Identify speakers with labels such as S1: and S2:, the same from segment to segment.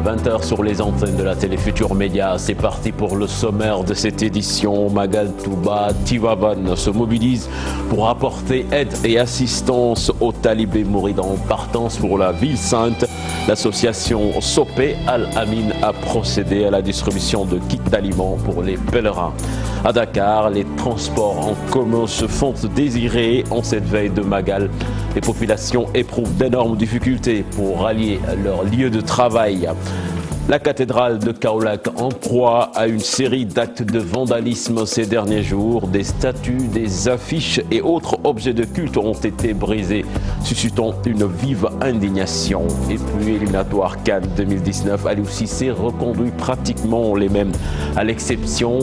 S1: 20h sur les antennes de la télé Futur Média. C'est parti pour le sommaire de cette édition. Magal Touba Tivaouane se mobilise pour apporter aide et assistance aux talibés mourides en partance pour la ville sainte. L'association Sopé Al-Amin a procédé à la distribution de kits d'aliments pour les pèlerins. À Dakar, les transports en commun se font désirer en cette veille de Magal. Les populations éprouvent d'énormes difficultés pour rallier leur lieu de travail. La cathédrale de Kaolack en proie à une série d'actes de vandalisme ces derniers jours. Des statues, des affiches et autres objets de culte ont été brisés, suscitant une vive indignation. Et puis, éliminatoire CAN 2019, Aliou Cissé reconduit pratiquement les mêmes, à l'exception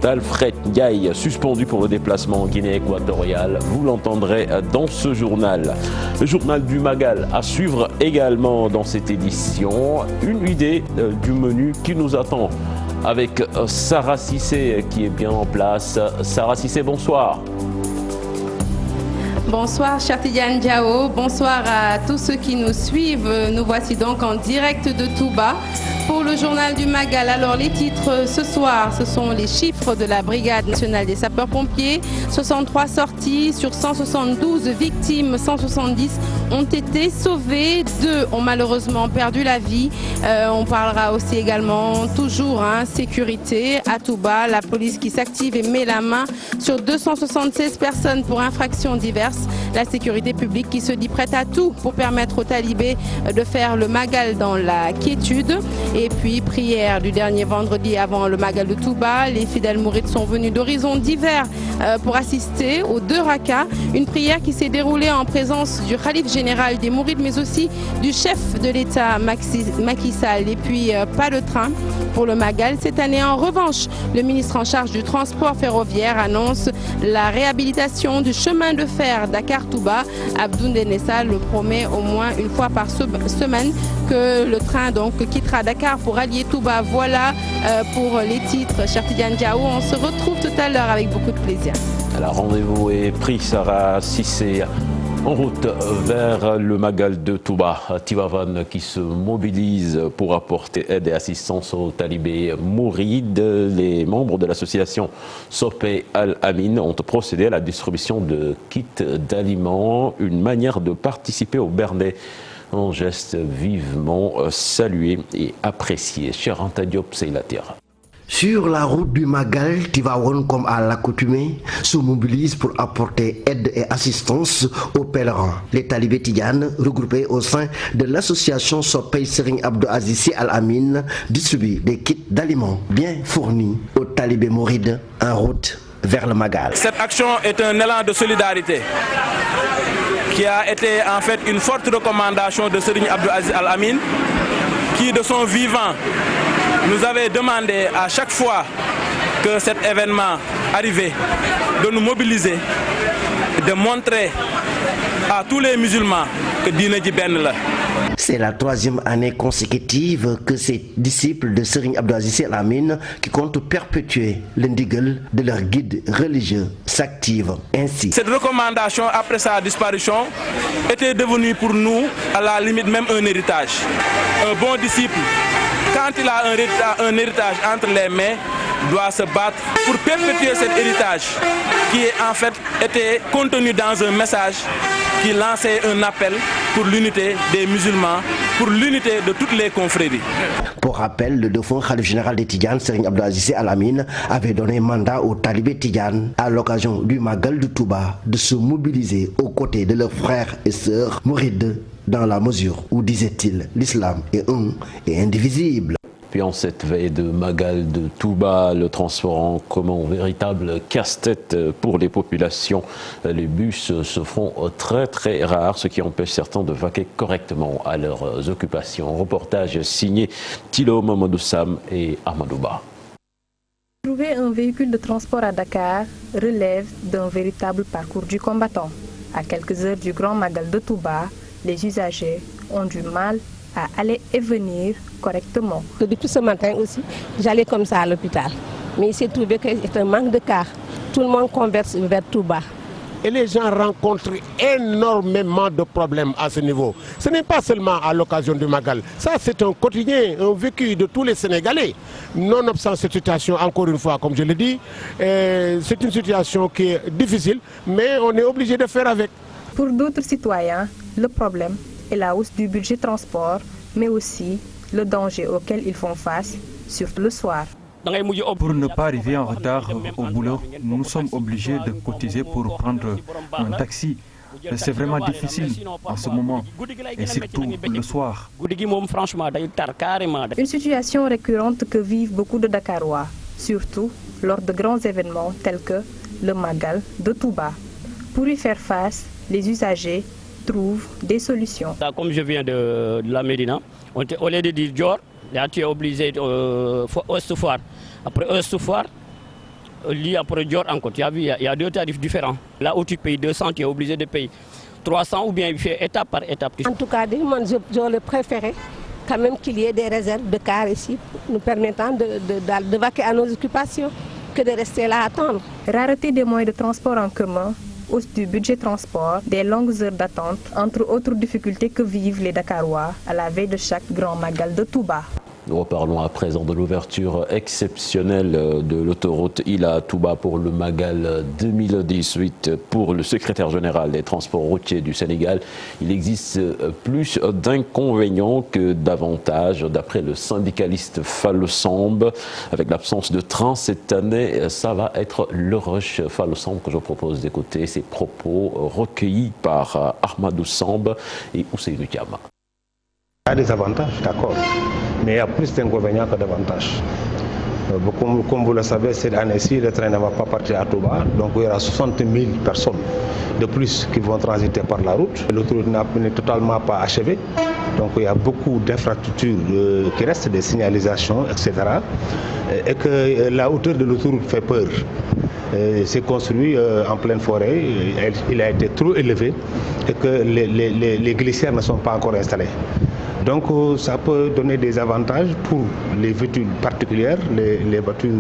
S1: d'Alfred Ndiaye, suspendu pour le déplacement en Guinée équatoriale. Vous l'entendrez dans ce journal. Le journal du Magal à suivre également dans cette édition. Une idée du menu qui nous attend avec Sarah Cissé qui est bien en place. Sarah Cissé, bonsoir.
S2: Bonsoir Cheikh Tidiane Diao, bonsoir à tous ceux qui nous suivent. Nous voici donc en direct de Touba pour le journal du Magal. Alors les titres ce soir, ce sont les chiffres de la Brigade nationale des sapeurs-pompiers. 63 sorties sur 172 victimes, 170 ont été sauvées, 2 ont malheureusement perdu la vie. On parlera aussi également toujours sécurité à Touba, la police qui s'active et met la main sur 276 personnes pour infractions diverses. La sécurité publique qui se dit prête à tout pour permettre aux talibés de faire le Magal dans la quiétude. Et puis prière du dernier vendredi avant le Magal de Touba. Les fidèles mourides sont venus d'horizons divers pour assister aux 2 rakas. Une prière qui s'est déroulée en présence du Khalif général des mourides mais aussi du chef de l'État Macky Sall. Et puis pas de train pour le Magal cette année. En revanche, le ministre en charge du transport ferroviaire annonce la réhabilitation du chemin de fer Dakar-Touba. Abdou Ndenessa le promet au moins une fois par semaine que le train donc quittera Dakar pour allier Touba. Voilà pour les titres. Cheikh Tidiane Diao, on se retrouve tout à l'heure avec beaucoup de plaisir. Alors
S1: rendez-vous est pris, Sarah Cissé. En route vers le Magal de Touba, Tivaouane qui se mobilise pour apporter aide et assistance aux talibés mourides. Les membres de l'association Sopé Al-Amin ont procédé à la distribution de kits d'aliments, une manière de participer au Bernais. Un geste vivement salué et apprécié. Cher Anta Diop, c'est la terre.
S3: Sur la route du Magal, Tivaouane, comme à l'accoutumée, se mobilise pour apporter aide et assistance aux pèlerins. Les talibés tidianes, regroupés au sein de l'association Sopé Serigne Abdou Aziz Sy Al Amin, distribuent des kits d'aliments bien fournis aux talibés mourides en route vers le Magal.
S4: Cette action est un élan de solidarité qui a été en fait une forte recommandation de Serigne Abdou Aziz Al Amin, qui de son vivant nous avait demandé à chaque fois que cet événement arrivait de nous mobiliser, de montrer à tous les musulmans que Dina Ji Ben la.
S3: C'est la 3e année consécutive que ces disciples de Serigne Abdou Aziz Sy Al Amin, qui comptent perpétuer le ndigal de leur guide religieux, s'activent ainsi.
S4: Cette recommandation, après sa disparition, était devenue pour nous, à la limite, même un héritage. Un bon disciple, quand il a un héritage entre les mains, doit se battre pour perpétuer cet héritage qui est en fait était contenu dans un message qui lançait un appel pour l'unité des musulmans, pour l'unité de toutes les confréries.
S3: Pour rappel, le défunt Khalif général des Tidjanes, Serigne Abdou Aziz Sy Al Amin, avait donné mandat aux talibés Tidjanes à l'occasion du Magal de Touba de se mobiliser aux côtés de leurs frères et sœurs mourides dans la mesure où, disait-il, l'islam est un et indivisible.
S1: Puis en cette veille de Magal de Touba, le transport en commun, véritable casse-tête pour les populations. Les bus se font très rares, ce qui empêche certains de vaquer correctement à leurs occupations. Reportage signé Thilo Mamadou Sam et Amadouba.
S5: Trouver un véhicule de transport à Dakar relève d'un véritable parcours du combattant. À quelques heures du grand Magal de Touba, les usagers ont du mal à aller et venir correctement.
S6: Depuis ce matin aussi, j'allais comme ça à l'hôpital. Mais il s'est trouvé qu'il y a un manque de cars. Tout le monde converse vers Touba.
S7: Et les gens rencontrent énormément de problèmes à ce niveau. Ce n'est pas seulement à l'occasion du Magal. Ça, c'est un quotidien, un vécu de tous les Sénégalais. Nonobstant cette situation, encore une fois, comme je le dis, c'est une situation qui est difficile, mais on est obligé de faire avec.
S5: Pour d'autres citoyens, le problème est la hausse du budget transport, mais aussi le danger auquel ils font face, surtout le soir.
S8: Pour ne pas arriver en retard au boulot, nous sommes obligés de cotiser pour prendre un taxi. C'est vraiment difficile en ce moment, et surtout le soir.
S5: Une situation récurrente que vivent beaucoup de Dakarois, surtout lors de grands événements tels que le Magal de Touba. Pour y faire face, les usagers trouvent des solutions.
S9: Comme je viens de la Médina, au lieu de dire Dior, là tu es obligé Ouest-Foire. Après Ouest-Foire, après Dior encore, tu as vu, il y a deux tarifs différents. Là où tu payes 200, tu es obligé de payer 300 ou bien il fait étape par étape.
S6: En tout cas, j'aurais préféré quand même qu'il y ait des réserves de cars ici, nous permettant de vaquer à nos occupations, que de rester là à attendre.
S5: Rareté des moyens de transport en commun, hausse du budget transport, des longues heures d'attente, entre autres difficultés que vivent les Dakarois à la veille de chaque grand Magal de Touba.
S1: Nous reparlons à présent de l'ouverture exceptionnelle de l'autoroute Ila-Touba pour le Magal 2018. Pour le secrétaire général des transports routiers du Sénégal, il existe plus d'inconvénients que d'avantages. D'après le syndicaliste Fallou Samb, avec l'absence de train cette année, ça va être le rush. Fallou Samb, que je propose d'écouter ses propos recueillis par Ahmadou Samb et Ousseynou Diama.
S10: Il y a des avantages, d'accord, mais il y a plus d'inconvénients que d'avantages. Comme vous le savez, cette année-ci, le train ne va pas partir à Touba, donc il y aura 60 000 personnes de plus qui vont transiter par la route. L'autoroute n'est totalement pas achevée, donc il y a beaucoup d'infrastructures qui restent, des signalisations, etc. Et que la hauteur de l'autoroute fait peur. C'est construit en pleine forêt, il a été trop élevé et que les glissières ne sont pas encore installées. Donc ça peut donner des avantages pour les voitures particulières, les voitures,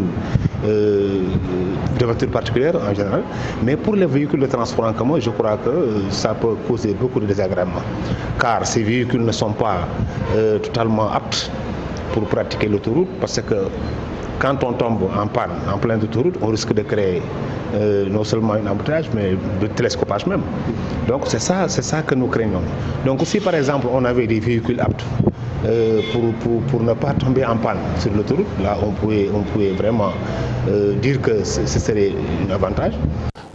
S10: des voitures particulières en général, mais pour les véhicules de transport en commun, je crois que ça peut causer beaucoup de désagréments, car ces véhicules ne sont pas totalement aptes pour pratiquer l'autoroute, parce que quand on tombe en panne en pleine autoroute, on risque de créer non seulement un embouteillage, mais de télescopage même. Donc c'est ça que nous craignons. Donc si par exemple on avait des véhicules aptes pour ne pas tomber en panne sur l'autoroute, là on pouvait vraiment dire que ce serait un avantage.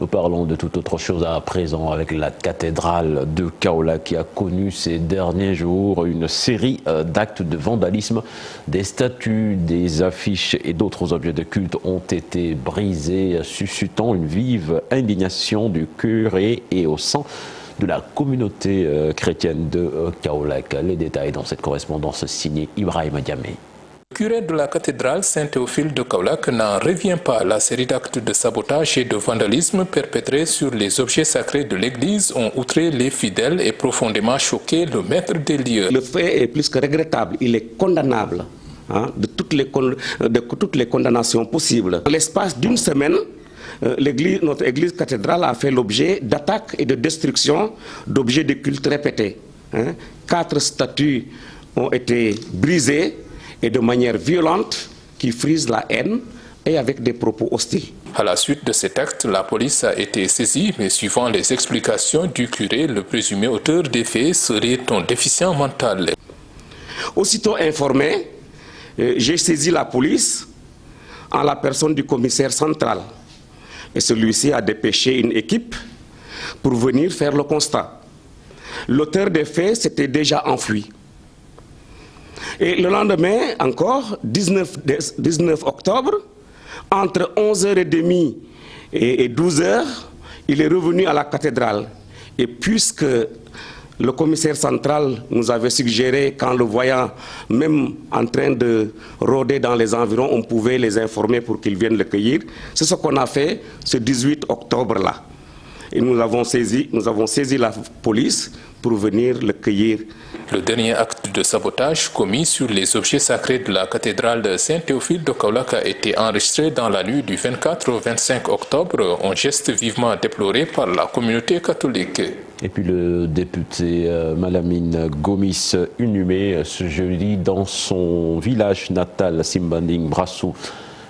S1: Nous parlons de toute autre chose à présent avec la cathédrale de Kaolack qui a connu ces derniers jours une série d'actes de vandalisme. Des statues, des affiches et d'autres objets de culte ont été brisés, suscitant une vive indignation du curé et au sein de la communauté chrétienne de Kaolack. Les détails dans cette correspondance signée Ibrahima Diamé.
S11: Le curé de la cathédrale Saint-Théophile de Kaolack n'en revient pas. La série d'actes de sabotage et de vandalisme perpétrés sur les objets sacrés de l'église ont outré les fidèles et profondément choqué le maître des lieux.
S12: Le fait est plus que regrettable, il est condamnable de toutes les condamnations possibles. En l'espace d'une semaine, notre église cathédrale a fait l'objet d'attaques et de destruction d'objets de culte répétés. 4 statues ont été brisées et de manière violente qui frise la haine et avec des propos hostiles.
S11: À la suite de cet acte, la police a été saisie, mais suivant les explications du curé, le présumé auteur des faits serait un déficient mental.
S12: Aussitôt informé, j'ai saisi la police en la personne du commissaire central. Et celui-ci a dépêché une équipe pour venir faire le constat. L'auteur des faits s'était déjà enfui. Et le lendemain, encore, 19 octobre, entre 11h30 et 12h, il est revenu à la cathédrale. Et puisque le commissaire central nous avait suggéré, qu'en le voyant même en train de rôder dans les environs, on pouvait les informer pour qu'ils viennent le cueillir, c'est ce qu'on a fait ce 18 octobre-là. Et nous avons saisi la police pour venir le cueillir.
S11: Le dernier acte de sabotage commis sur les objets sacrés de la cathédrale de Saint-Théophile de Kaolack a été enregistré dans la nuit du 24 au 25 octobre, un geste vivement déploré par la communauté catholique.
S1: Et puis le député Malamine Gomis inhumé ce jeudi dans son village natal Simbanding Brassou.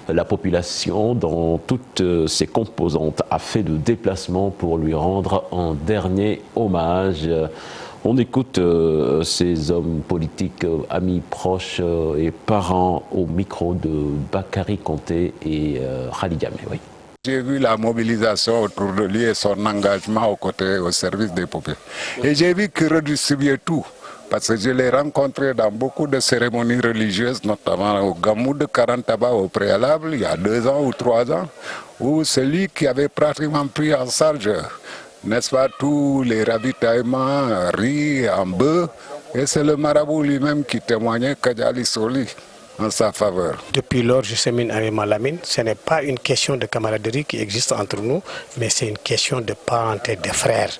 S1: La population, dans toutes ses composantes, a fait le déplacement pour lui rendre un dernier hommage. On écoute ces hommes politiques, amis proches et parents au micro de Bakary Konté et Khalid Diamé. Oui.
S13: J'ai vu la mobilisation autour de lui et son engagement au service des populations. Et j'ai vu qu'il redistribuait tout. Parce que je l'ai rencontré dans beaucoup de cérémonies religieuses, notamment au Gamou de Karantaba au préalable, il y a 2 ans ou 3 ans, où celui qui avait pratiquement pris en charge, n'est-ce pas, tous les ravitaillements, riz, en bœuf, et c'est le marabout lui-même qui témoignait Kadjali Soli en sa faveur.
S14: Depuis lors, je chemine avec Malamine. Ce n'est pas une question de camaraderie qui existe entre nous, mais c'est une question de parenté, de frères.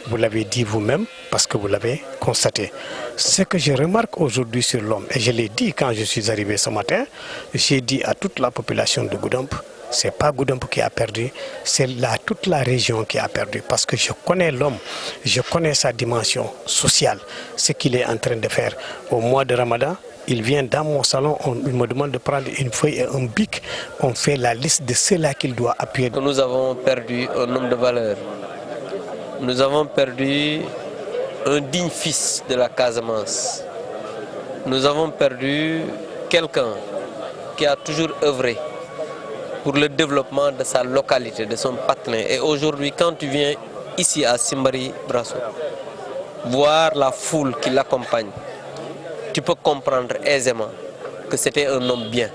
S14: Vous l'avez dit vous-même parce que vous l'avez constaté. Ce que je remarque aujourd'hui sur l'homme, et je l'ai dit quand je suis arrivé ce matin, j'ai dit à toute la population de Goudomp, ce n'est pas Goudomp qui a perdu, c'est toute la région qui a perdu. Parce que je connais l'homme, je connais sa dimension sociale, ce qu'il est en train de faire. Au mois de Ramadan, il vient dans mon salon, il me demande de prendre une feuille et un bic, on fait la liste de ceux-là qu'il doit appuyer.
S15: Nous avons perdu un homme de valeur. Nous avons perdu un digne fils de la Casamance. Nous avons perdu quelqu'un qui a toujours œuvré pour le développement de sa localité, de son patelin. Et aujourd'hui, quand tu viens ici à Simbari Brassou, voir la foule qui l'accompagne, tu peux comprendre aisément que c'était un homme bien,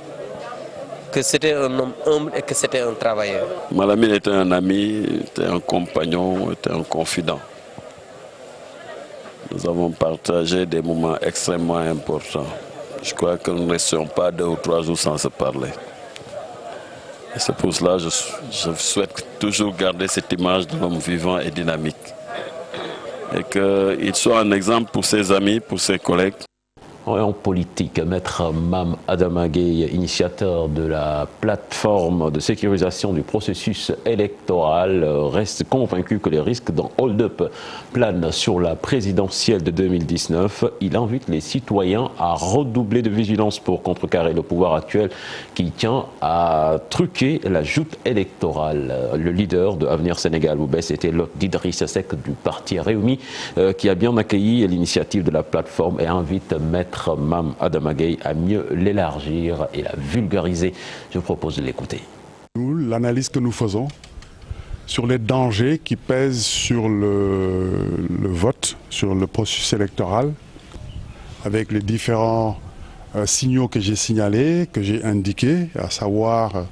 S15: que c'était un homme humble et que c'était un travailleur.
S16: Malamine était un ami, était un compagnon, était un confident. Nous avons partagé des moments extrêmement importants. Je crois que nous ne restions pas 2 ou 3 jours sans se parler. Et c'est pour cela que je souhaite toujours garder cette image d'un homme vivant et dynamique. Et qu'il soit un exemple pour ses amis, pour ses collègues.
S1: En politique, Maître Mam Adama-Gueye, initiateur de la plateforme de sécurisation du processus électoral, reste convaincu que les risques d'un hold-up planent sur la présidentielle de 2019. Il invite les citoyens à redoubler de vigilance pour contrecarrer le pouvoir actuel qui tient à truquer la joute électorale. Le leader de Avenir Sénégal Boubès était l'hôte d'Idrissa Seck du parti Réumi qui a bien accueilli l'initiative de la plateforme et invite Maître Mam Adama-Gueye à mieux l'élargir et la vulgariser. Je vous propose de l'écouter.
S17: L'analyse que nous faisons sur les dangers qui pèsent sur le vote, sur le processus électoral, avec les différents signaux que j'ai signalés, que j'ai indiqués, à savoir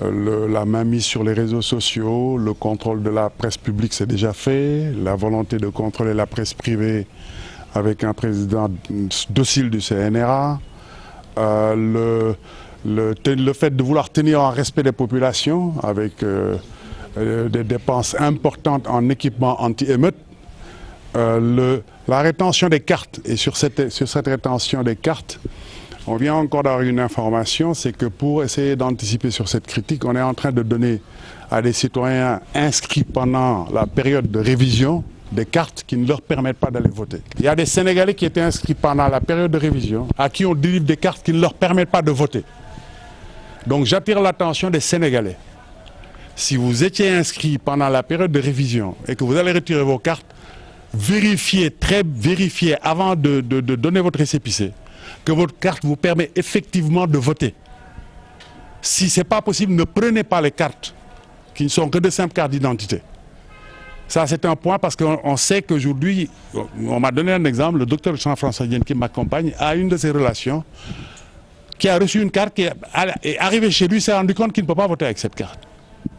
S17: la mainmise sur les réseaux sociaux, le contrôle de la presse publique, c'est déjà fait, la volonté de contrôler la presse privée avec un président docile du CNRA, le fait de vouloir tenir en respect des populations avec des dépenses importantes en équipement anti-émeute, la rétention des cartes. Et sur cette rétention des cartes, on vient encore d'avoir une information, c'est que pour essayer d'anticiper sur cette critique, on est en train de donner à des citoyens inscrits pendant la période de révision des cartes qui ne leur permettent pas d'aller voter. Il y a des Sénégalais qui étaient inscrits pendant la période de révision, à qui on délivre des cartes qui ne leur permettent pas de voter. Donc j'attire l'attention des Sénégalais. Si vous étiez inscrit pendant la période de révision et que vous allez retirer vos cartes, vérifiez avant de donner votre récépissé que votre carte vous permet effectivement de voter. Si ce n'est pas possible, ne prenez pas les cartes qui ne sont que de simples cartes d'identité. Ça, c'est un point parce qu'on sait qu'aujourd'hui, on m'a donné un exemple, le docteur Jean-François Dienne qui m'accompagne a une de ses relations qui a reçu une carte qui est arrivé chez lui, s'est rendu compte qu'il ne peut pas voter avec cette carte.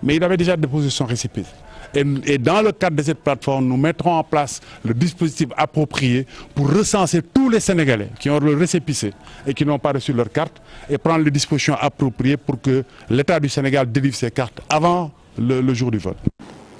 S17: Mais il avait déjà déposé son récépissé. Et dans le cadre de cette plateforme, nous mettrons en place le dispositif approprié pour recenser tous les Sénégalais qui ont le récépissé et qui n'ont pas reçu leur carte et prendre les dispositions appropriées pour que l'État du Sénégal délivre ses cartes avant le jour du vote.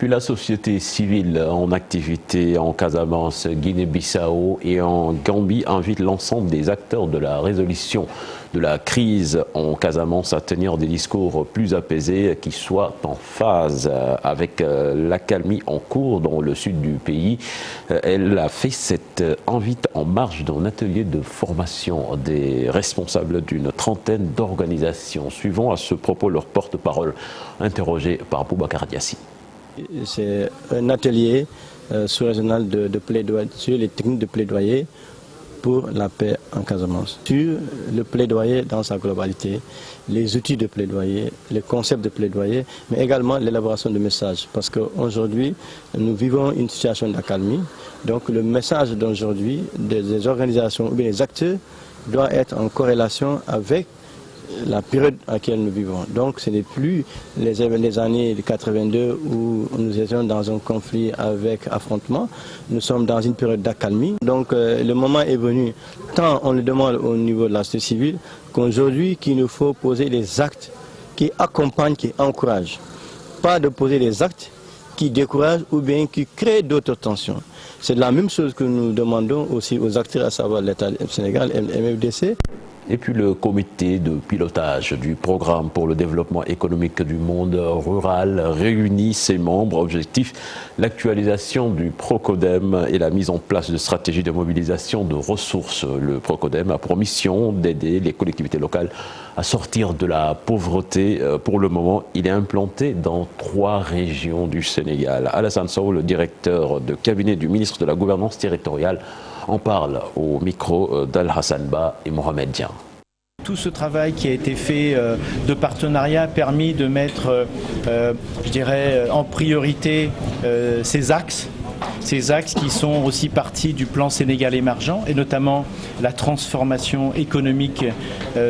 S1: Puis la société civile en activité en Casamance, Guinée-Bissau et en Gambie invite l'ensemble des acteurs de la résolution de la crise en Casamance à tenir des discours plus apaisés qui soient en phase avec l'accalmie en cours dans le sud du pays. Elle a fait cette invite en marge d'un atelier de formation des responsables d'une trentaine d'organisations. Suivons à ce propos leur porte-parole interrogé par Boubacar Diassi.
S18: C'est un atelier sous-régional de plaidoyer sur les techniques de plaidoyer pour la paix en Casamance. Sur le plaidoyer dans sa globalité, les outils de plaidoyer, les concepts de plaidoyer, mais également l'élaboration de messages. Parce qu'aujourd'hui, nous vivons une situation d'accalmie. Donc le message d'aujourd'hui des organisations ou bien des acteurs doit être en corrélation avec la période à laquelle nous vivons. Donc ce n'est plus les années de 82 où nous étions dans un conflit avec affrontement. Nous sommes dans une période d'accalmie. Donc le moment est venu, tant on le demande au niveau de la société civile, qu'aujourd'hui qu'il nous faut poser des actes qui accompagnent, qui encouragent. Pas de poser des actes qui découragent ou bien qui créent d'autres tensions. C'est la même chose que nous demandons aussi aux acteurs, à savoir l'État du Sénégal et le MFDC.
S1: Et puis le comité de pilotage du programme pour le développement économique du monde rural réunit ses membres. Objectif, l'actualisation du Procodem et la mise en place de stratégies de mobilisation de ressources. Le Procodem a pour mission d'aider les collectivités locales à sortir de la pauvreté. Pour le moment, il est implanté dans 3 régions du Sénégal. Alassane Sow, le directeur de cabinet du ministre de la Gouvernance territoriale, en parle au micro d'Al-Hassan Ba et Mohamed Dian.
S19: Tout ce travail qui a été fait de partenariat a permis de mettre, je dirais, en priorité ces axes qui sont aussi partie du plan Sénégal émergent et notamment la transformation économique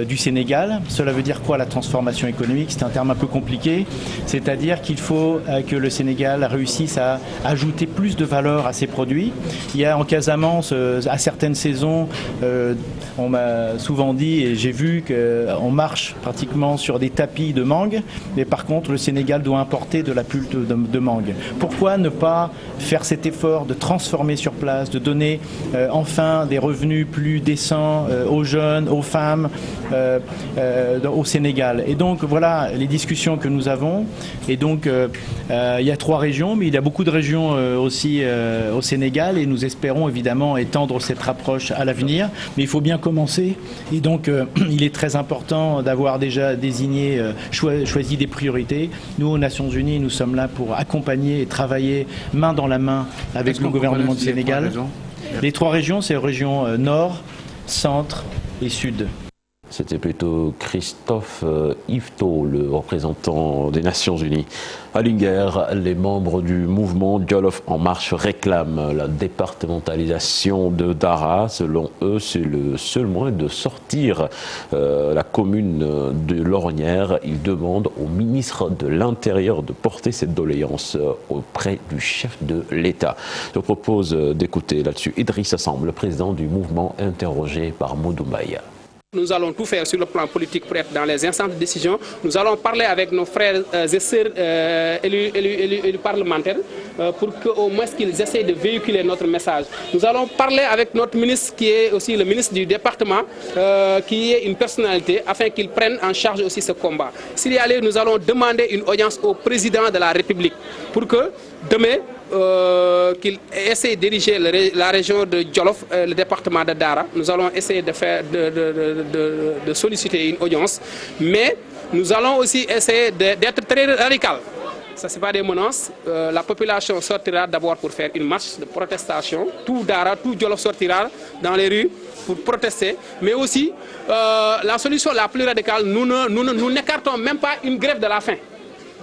S19: du Sénégal. Cela veut dire quoi la transformation économique? C'est un terme un peu compliqué, c'est-à-dire qu'il faut que le Sénégal réussisse à ajouter plus de valeur à ses produits. Il y a en Casamance, à certaines saisons, on m'a souvent dit et j'ai vu qu'on marche pratiquement sur des tapis de mangue, mais par contre le Sénégal doit importer de la pulpe de mangue. Pourquoi ne pas faire cet effort de transformer sur place, de donner enfin des revenus plus décents aux jeunes, aux femmes au Sénégal. Et donc voilà les discussions que nous avons. Et donc il y a 3 régions, mais il y a beaucoup de régions aussi au Sénégal et nous espérons évidemment étendre cette approche à l'avenir. Mais il faut bien commencer et donc il est très important d'avoir déjà désigné, choisi des priorités. Nous aux Nations Unies, nous sommes là pour accompagner et travailler main dans la main avec le gouvernement du Sénégal. Les 3 régions, c'est les régions nord, centre et sud.
S1: C'était plutôt Christophe Yvetot, le représentant des Nations Unies. À Linguère, les membres du mouvement Jolof En Marche réclament la départementalisation de Dara. Selon eux, c'est le seul moyen de sortir la commune de l'Ornière. Ils demandent au ministre de l'Intérieur de porter cette doléance auprès du chef de l'État. Je propose d'écouter là-dessus Idrissa Samb, le président du mouvement, interrogé par Modoumbaya.
S20: Nous allons tout faire sur le plan politique pour être dans les instances de décision. Nous allons parler avec nos frères et sœurs élus parlementaires pour qu'au moins qu'ils essaient de véhiculer notre message. Nous allons parler avec notre ministre qui est aussi le ministre du département, qui est une personnalité, afin qu'il prenne en charge aussi ce combat. S'il y a lieu, nous allons demander une audience au président de la République pour que demain, qu'il essaie de diriger la région de Jolof, le département de Dara. Nous allons essayer de solliciter une audience, mais nous allons aussi essayer d'être très radical. Ça, ce n'est pas des menaces. La population sortira d'abord pour faire une marche de protestation. Tout Dara, tout Jolof sortira dans les rues pour protester. Mais aussi, la solution la plus radicale, nous n'écartons même pas une grève de la faim.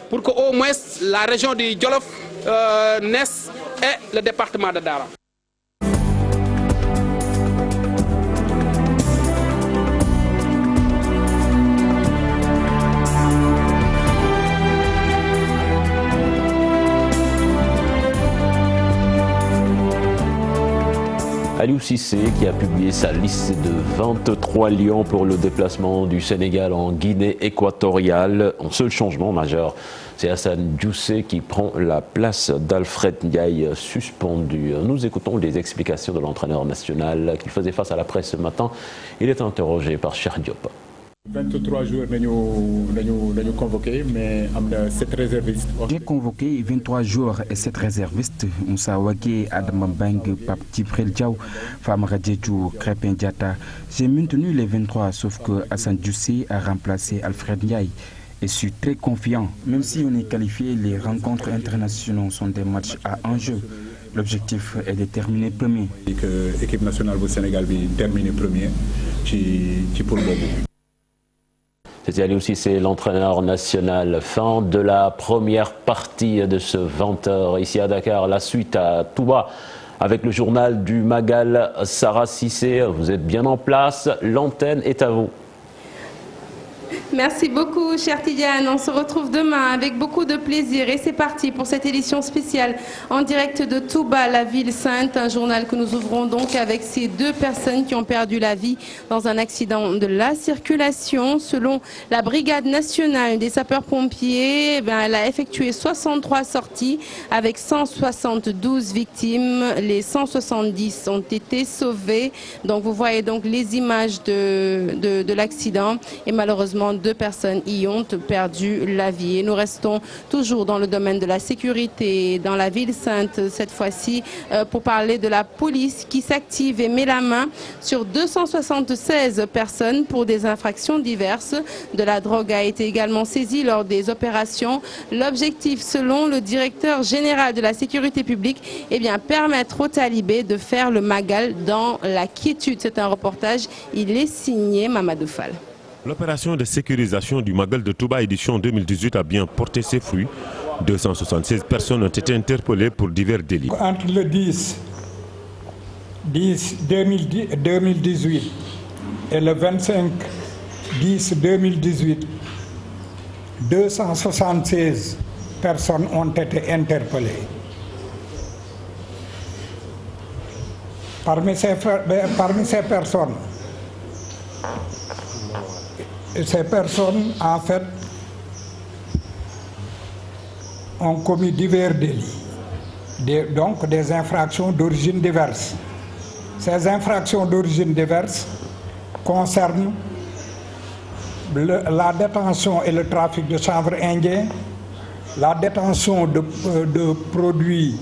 S20: Pour qu'au moins la région du Jolof naisse et le département de Dara.
S1: Aliou Cissé qui a publié sa liste de 23 lions pour le déplacement du Sénégal en Guinée équatoriale. Un seul changement majeur, c'est Hassan Djoussé qui prend la place d'Alfred Ndiaye suspendu. Nous écoutons les explications de l'entraîneur national qui faisait face à la presse ce matin. Il est interrogé par Cheikh Diop.
S21: 23 joueurs nous convoqués, mais 7 réservistes.
S22: J'ai convoqué 23 joueurs et 7 réservistes. Moussa Wagé, Adam Bang, Pape Djibril Diaw, Famara Diédhiou, Krépin Diatta. J'ai maintenu les 23, sauf que Hassan Djoussé a remplacé Alfred Ndiaye. Et je suis très confiant. Même si on est qualifié, les rencontres internationales sont des matchs à enjeu. L'objectif est de terminer premier.
S21: L'équipe nationale du Sénégal va terminer premier pour le Bobo.
S1: C'était Ali aussi, c'est l'entraîneur national. Fin de la première partie de ce 20h ici à Dakar. La suite à Touba avec le journal du Magal. Sarah Cissé, vous êtes bien en place. L'antenne est à vous.
S2: Merci beaucoup, cher Tidiane. On se retrouve demain avec beaucoup de plaisir. Et c'est parti pour cette édition spéciale en direct de Touba, la ville sainte. Un journal que nous ouvrons donc avec ces 2 personnes qui ont perdu la vie dans un accident de la circulation. Selon la brigade nationale des sapeurs-pompiers, elle a effectué 63 sorties avec 172 victimes. Les 170 ont été sauvés. Donc vous voyez donc les images de l'accident. Et malheureusement, 2 personnes y ont perdu la vie. Et nous restons toujours dans le domaine de la sécurité dans la ville sainte, cette fois-ci pour parler de la police qui s'active et met la main sur 276 personnes pour des infractions diverses. De la drogue a été également saisie lors des opérations. L'objectif, selon le directeur général de la sécurité publique, est bien permettre aux talibés de faire le Magal dans la quiétude. C'est un reportage, il est signé Mamadou Fall.
S23: L'opération de sécurisation du Magal de Touba édition 2018 a bien porté ses fruits. 276 personnes ont été interpellées pour divers délits.
S24: Entre le 10-2018 et le 25-10-2018, 276 personnes ont été interpellées. Parmi ces personnes, en fait, ont commis divers délits, donc des infractions d'origine diverse. Ces infractions d'origine diverse concernent la détention et le trafic de chanvre indien, la détention de produits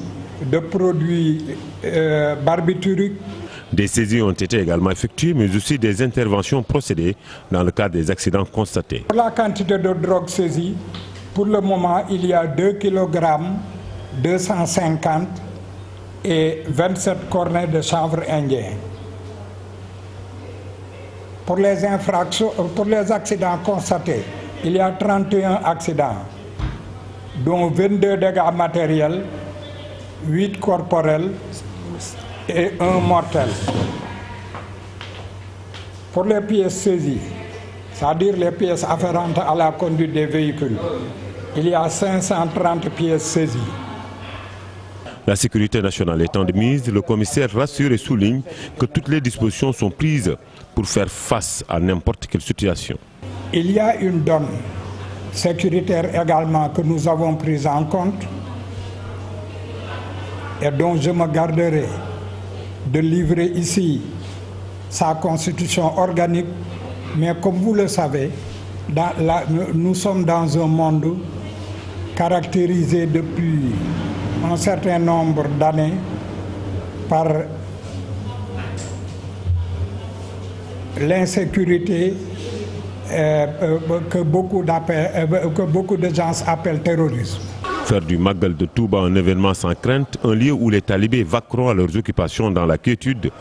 S24: barbituriques.
S23: Des saisies ont été également effectuées, mais aussi des interventions procédées dans le cadre des accidents constatés.
S24: Pour la quantité de drogue saisie, pour le moment, il y a 2 kg 250 et 27 cornets de chanvre indien. Pour les accidents constatés, il y a 31 accidents, dont 22 dégâts matériels, 8 corporels et 1 mortel. Pour les pièces saisies, c'est-à-dire les pièces afférentes à la conduite des véhicules, il y a 530 pièces saisies.
S23: La sécurité nationale étant de mise, le commissaire rassure et souligne que toutes les dispositions sont prises pour faire face à n'importe quelle situation.
S24: Il y a une donne sécuritaire également que nous avons prise en compte et dont je me garderai de livrer ici sa constitution organique, mais comme vous le savez, nous sommes dans un monde caractérisé depuis un certain nombre d'années par l'insécurité que beaucoup de gens appellent terrorisme.
S23: Faire du Magal de Touba un événement sans crainte, un lieu où les talibés vaqueront à leurs occupations dans la quiétude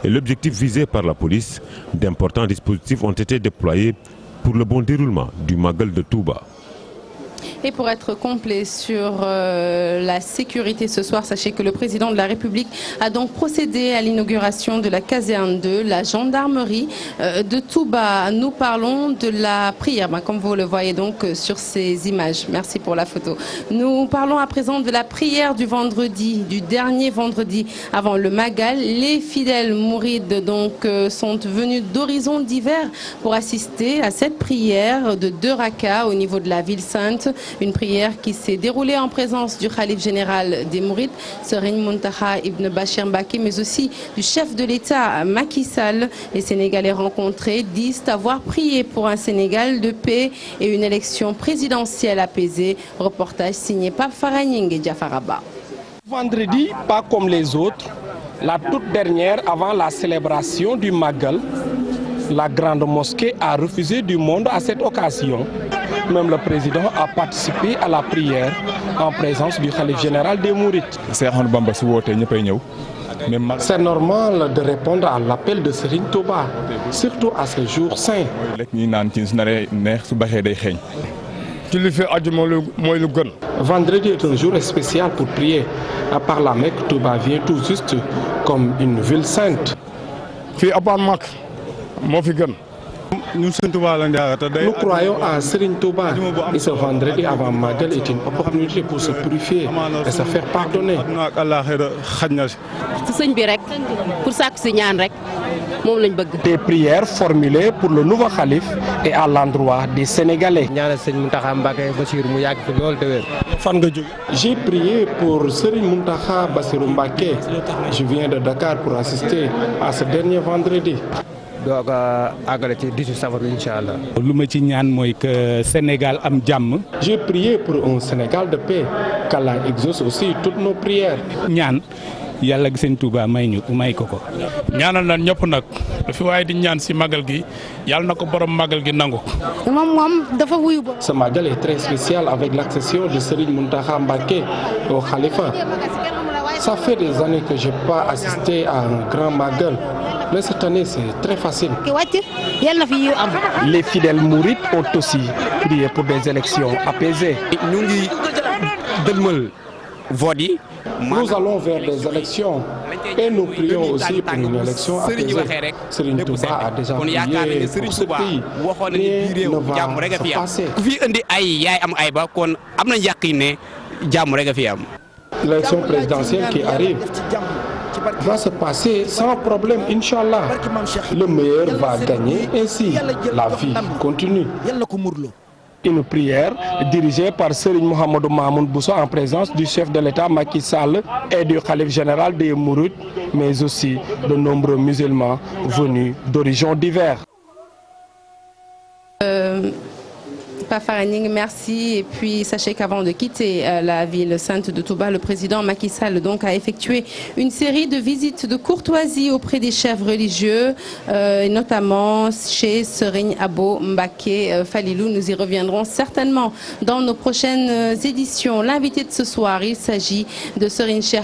S23: est l'objectif visé par la police. D'importants dispositifs ont été déployés pour le bon déroulement du Magal de Touba.
S2: Et pour être complet sur la sécurité ce soir, sachez que le président de la République a donc procédé à l'inauguration de la caserne 2, la gendarmerie de Touba. Nous parlons de la prière, comme vous le voyez donc sur ces images. Merci pour la photo. Nous parlons à présent de la prière du vendredi, du dernier vendredi avant le Magal. Les fidèles mourides donc sont venus d'horizons divers pour assister à cette prière de 2 rakas au niveau de la ville sainte. Une prière qui s'est déroulée en présence du Khalif général des Mourides, Serigne Mountakha Ibn Bachir Mbacké, mais aussi du chef de l'État Macky Sall. Les Sénégalais rencontrés disent avoir prié pour un Sénégal de paix et une élection présidentielle apaisée. Reportage signé Pape Faragning et Diafaraba.
S3: Vendredi, pas comme les autres, la toute dernière avant la célébration du Magal, la grande mosquée a refusé du monde à cette occasion. Même le président a participé à la prière en présence du Khalif général des Mourides. C'est normal de répondre à l'appel de Serigne Touba, surtout à ce jour saint. Vendredi est un jour spécial pour prier. À part la Mecque, Touba vient tout juste comme une ville sainte. Nous croyons à Serigne Touba et ce vendredi avant Magal est une opportunité pour se purifier et se faire pardonner. Des prières formulées pour le nouveau calife et à l'endroit des Sénégalais. J'ai prié pour Serigne Mountakha Bassirou Mbacké. Je viens de Dakar pour assister à ce dernier vendredi. J'ai prié pour un Sénégal de paix, qu'Allah exauce aussi toutes nos prières. Ce Magal est très spécial avec l'accession de Serigne Mountakha Mbacké au Khalifa. Ça fait des années que je n'ai pas assisté à un grand Magal. Mais cette année, c'est très facile. Les fidèles mourides ont aussi prié pour des élections apaisées. Nous allons vers des élections et nous prions aussi pour une élection apaisée. Serigne Touba a déjà prié pour ce pays. Rien ne va se passer. L'élection présidentielle qui arrive va se passer sans problème, Inch'Allah. Le meilleur va gagner, ainsi la vie continue. Une prière dirigée par Serigne Mohamedou Mamoun Bousso en présence du chef de l'État Macky Sall et du Khalif général des Mourides, mais aussi de nombreux musulmans venus d'horizons divers.
S2: Faragning, merci. Et puis sachez qu'avant de quitter la ville sainte de Touba, le président Macky Sall donc a effectué une série de visites de courtoisie auprès des chefs religieux, notamment chez Serigne Abo Mbacké Falilou. Nous y reviendrons certainement dans nos prochaines éditions. L'invité de ce soir, il s'agit de Serigne Cheikh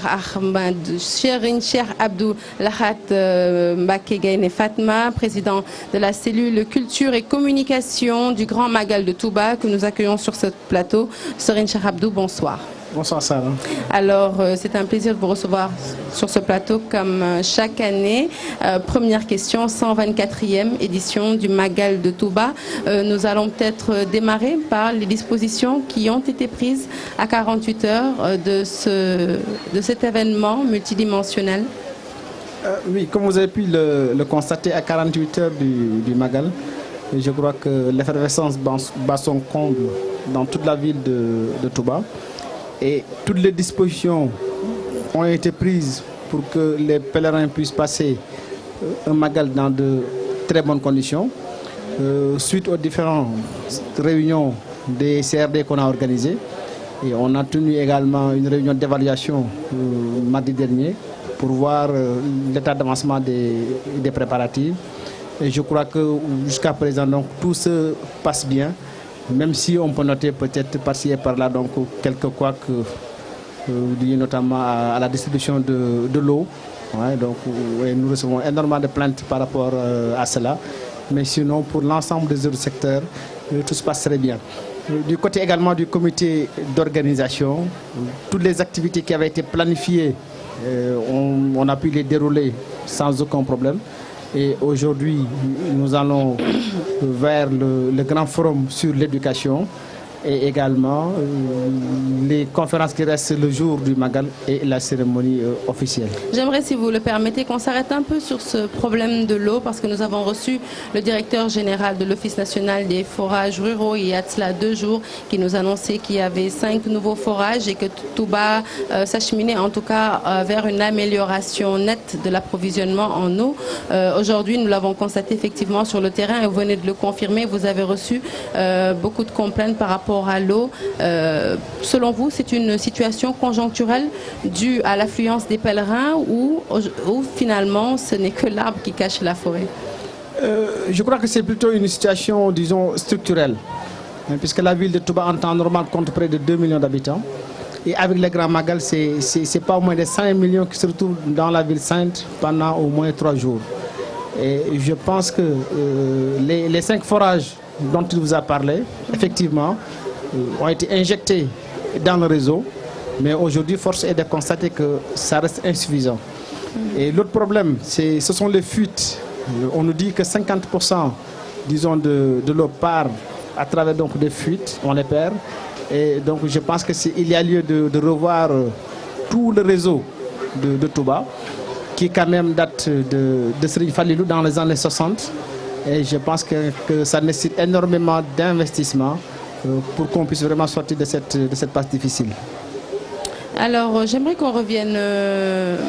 S2: Abdou Lahat Mbacké Gaïndé Fatma, président de la cellule culture et communication du Grand Magal de Touba, que nous accueillons sur ce plateau. Serigne Cheikh Abdou, bonsoir.
S4: Bonsoir Sarah.
S2: Alors, c'est un plaisir de vous recevoir sur ce plateau comme chaque année. Première question, 124e édition du Magal de Touba. Nous allons peut-être démarrer par les dispositions qui ont été prises à 48 heures de cet événement multidimensionnel.
S4: Oui, comme vous avez pu le constater, à 48 heures du Magal, je crois que l'effervescence bat son comble dans toute la ville de Touba. Et toutes les dispositions ont été prises pour que les pèlerins puissent passer un Magal dans de très bonnes conditions. Suite aux différentes réunions des CRD qu'on a organisées, et on a tenu également une réunion d'évaluation mardi dernier pour voir l'état d'avancement des préparatifs. Et je crois que jusqu'à présent, donc, tout se passe bien, même si on peut noter peut-être par-ci et par-là donc, quelques couacs liés notamment à la distribution de l'eau. Ouais, donc, nous recevons énormément de plaintes par rapport à cela. Mais sinon, pour l'ensemble des autres secteurs, tout se passe très bien. Du côté également du comité d'organisation, toutes les activités qui avaient été planifiées, on a pu les dérouler sans aucun problème. Et aujourd'hui, nous allons vers le grand forum sur l'éducation et également les conférences qui restent le jour du Magal et la cérémonie officielle.
S2: J'aimerais, si vous le permettez, qu'on s'arrête un peu sur ce problème de l'eau, parce que nous avons reçu le directeur général de l'Office national des forages ruraux il y a de cela 2 jours, qui nous annonçait qu'il y avait 5 nouveaux forages et que Touba s'acheminait en tout cas vers une amélioration nette de l'approvisionnement en eau. Aujourd'hui, nous l'avons constaté effectivement sur le terrain et vous venez de le confirmer, vous avez reçu beaucoup de complaintes par rapport à l'eau. Selon vous, c'est une situation conjoncturelle due à l'affluence des pèlerins ou finalement ce n'est que l'arbre qui cache la forêt?
S4: Je crois que c'est plutôt une situation, disons, structurelle, puisque la ville de Touba en temps normal compte près de 2 millions d'habitants. Et avec les grands Magal, c'est pas au moins de 5 millions qui se retrouvent dans la ville sainte pendant au moins 3 jours. Et je pense que les 5 forages dont il vous a parlé, effectivement, ont été injectés dans le réseau, mais aujourd'hui, force est de constater que ça reste insuffisant. Et l'autre problème, ce sont les fuites. On nous dit que 50%, disons, de l'eau part à travers donc des fuites, on les perd. Et donc, je pense qu'il y a lieu de revoir tout le réseau de Touba, qui quand même date de Serigne Fallilou dans les années 60. Et je pense que ça nécessite énormément d'investissement pour qu'on puisse vraiment sortir de cette passe difficile.
S2: Alors, j'aimerais qu'on revienne,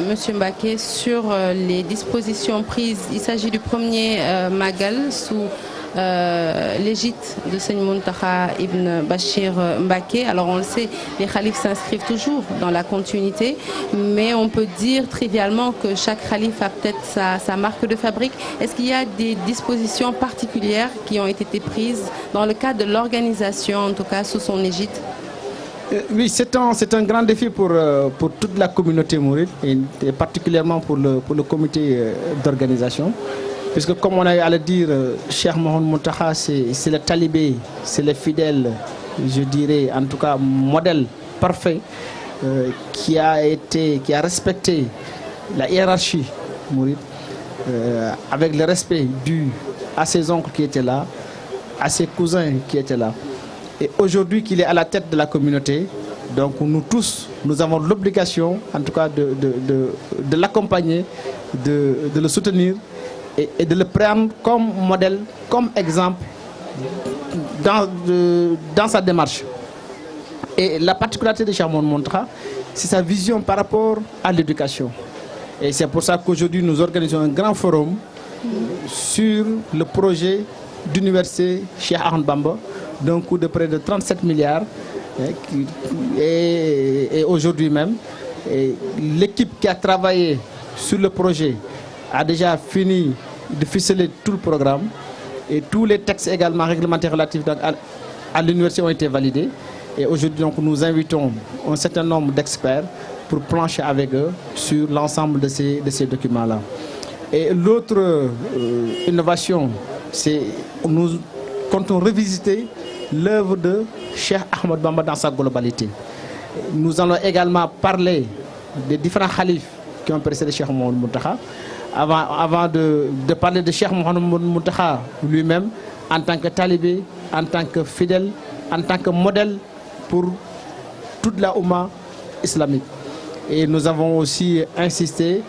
S2: Monsieur Mbaké, sur les dispositions prises. Il s'agit du premier Magal sous l'égide de Seigneur Muntaha Ibn Bachir Mbaké. Alors on le sait, les khalifs s'inscrivent toujours dans la continuité, mais on peut dire trivialement que chaque khalif a peut-être sa marque de fabrique. Est-ce qu'il y a des dispositions particulières qui ont été prises dans le cadre de l'organisation, en tout cas sous son égide?
S4: Oui, c'est un grand défi pour toute la communauté mouride et particulièrement pour le comité d'organisation. Puisque comme on a eu à le dire, Cheikh Mohamed Muntaha, c'est le talibé, c'est le fidèle, je dirais, en tout cas modèle parfait, qui a respecté la hiérarchie mouride, avec le respect dû à ses oncles qui étaient là, à ses cousins qui étaient là. Et aujourd'hui qu'il est à la tête de la communauté, donc nous tous, nous avons l'obligation, en tout cas, de l'accompagner, de le soutenir, et de le prendre comme modèle, comme exemple dans sa démarche. Et la particularité de Cheikh Mohamed Muntaha, c'est sa vision par rapport à l'éducation. Et c'est pour ça qu'aujourd'hui nous organisons un grand forum sur le projet d'université Cheikh Ahmadou Bamba, d'un coût de près de 37 milliards. Et aujourd'hui même, l'équipe qui a travaillé sur le projet a déjà fini de ficeler tout le programme et tous les textes également réglementaires relatifs à l'université ont été validés. Et aujourd'hui, donc, nous invitons un certain nombre d'experts pour plancher avec eux sur l'ensemble de ces documents-là. Et l'autre innovation, c'est nous comptons revisiter l'œuvre de Cheikh Ahmadou Bamba dans sa globalité. Nous allons également parler des différents khalifes qui ont précédé Cheikh Mohamed Muntaha, avant de parler de Cheikh Mohamed Muntaha lui-même, en tant que talibé, en tant que fidèle, en tant que modèle pour toute la Oumma islamique. Et nous avons aussi insisté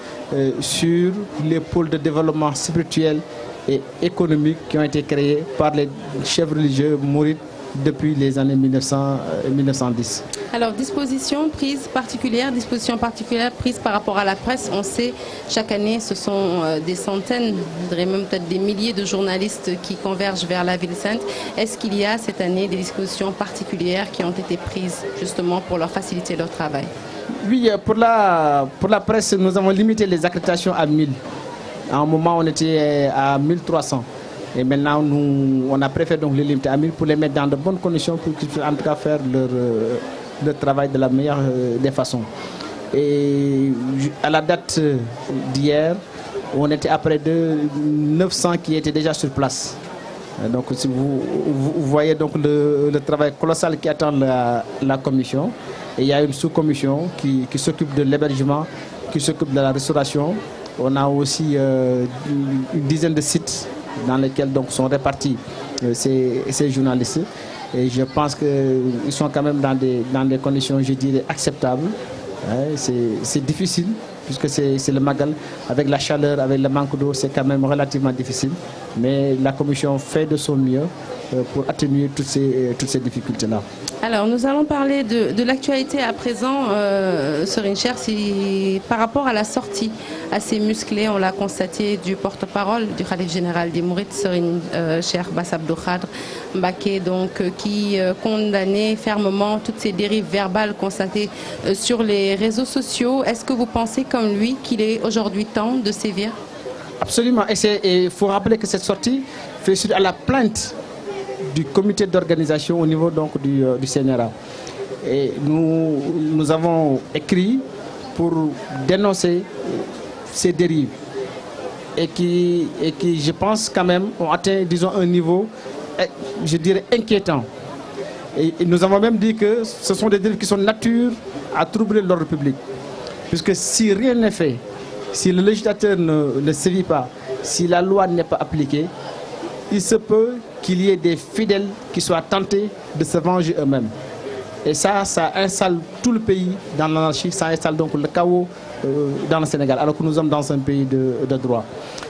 S4: sur les pôles de développement spirituel et économique qui ont été créés par les chefs religieux mourides depuis les années 1910.
S2: Alors, dispositions particulières prises par rapport à la presse. On sait, chaque année, ce sont des centaines, je dirais même peut-être des milliers de journalistes qui convergent vers la ville sainte. Est-ce qu'il y a cette année des dispositions particulières qui ont été prises justement pour leur faciliter leur travail?
S4: Oui, pour la presse, nous avons limité les accréditations à 1000. À un moment, on était à 1300. Et maintenant, on a préféré donc les limiter à 1000 pour les mettre dans de bonnes conditions pour qu'ils puissent en tout cas faire leur travail de la meilleure des façons. Et à la date d'hier, on était à près de 900 qui étaient déjà sur place. Donc si vous voyez donc le travail colossal qui attend la commission. Et il y a une sous-commission qui s'occupe de l'hébergement, qui s'occupe de la restauration. On a aussi une dizaine de sites dans lesquels donc, sont répartis ces journalistes. Et je pense qu'ils sont quand même dans des conditions, je dirais, acceptables. C'est difficile, puisque c'est le Magal. Avec la chaleur, avec le manque d'eau, c'est quand même relativement difficile. Mais la commission fait de son mieux pour atténuer toutes ces difficultés-là.
S2: Alors, nous allons parler de l'actualité à présent, Serigne Cheikh, par rapport à la sortie assez musclée, on l'a constaté, du porte-parole du Khalif général des Mourides, Serigne Cheikh Bass Abdou Khadre Mbacké, donc, qui condamnait fermement toutes ces dérives verbales constatées sur les réseaux sociaux. Est-ce que vous pensez, comme lui, qu'il est aujourd'hui temps de sévir?
S4: Absolument. Et il faut rappeler que cette sortie fait suite à la plainte du comité d'organisation au niveau donc du CNRA. Et nous avons écrit pour dénoncer ces dérives et qui, je pense quand même, ont atteint, disons, un niveau, je dirais, inquiétant. Et nous avons même dit que ce sont des dérives qui sont de nature à troubler l'ordre public. Puisque si rien n'est fait, si le législateur ne sévit pas, si la loi n'est pas appliquée, il se peut qu'il y ait des fidèles qui soient tentés de se venger eux-mêmes. Et ça installe tout le pays dans l'anarchie, ça installe donc le chaos dans le Sénégal, alors que nous sommes dans un pays de droit.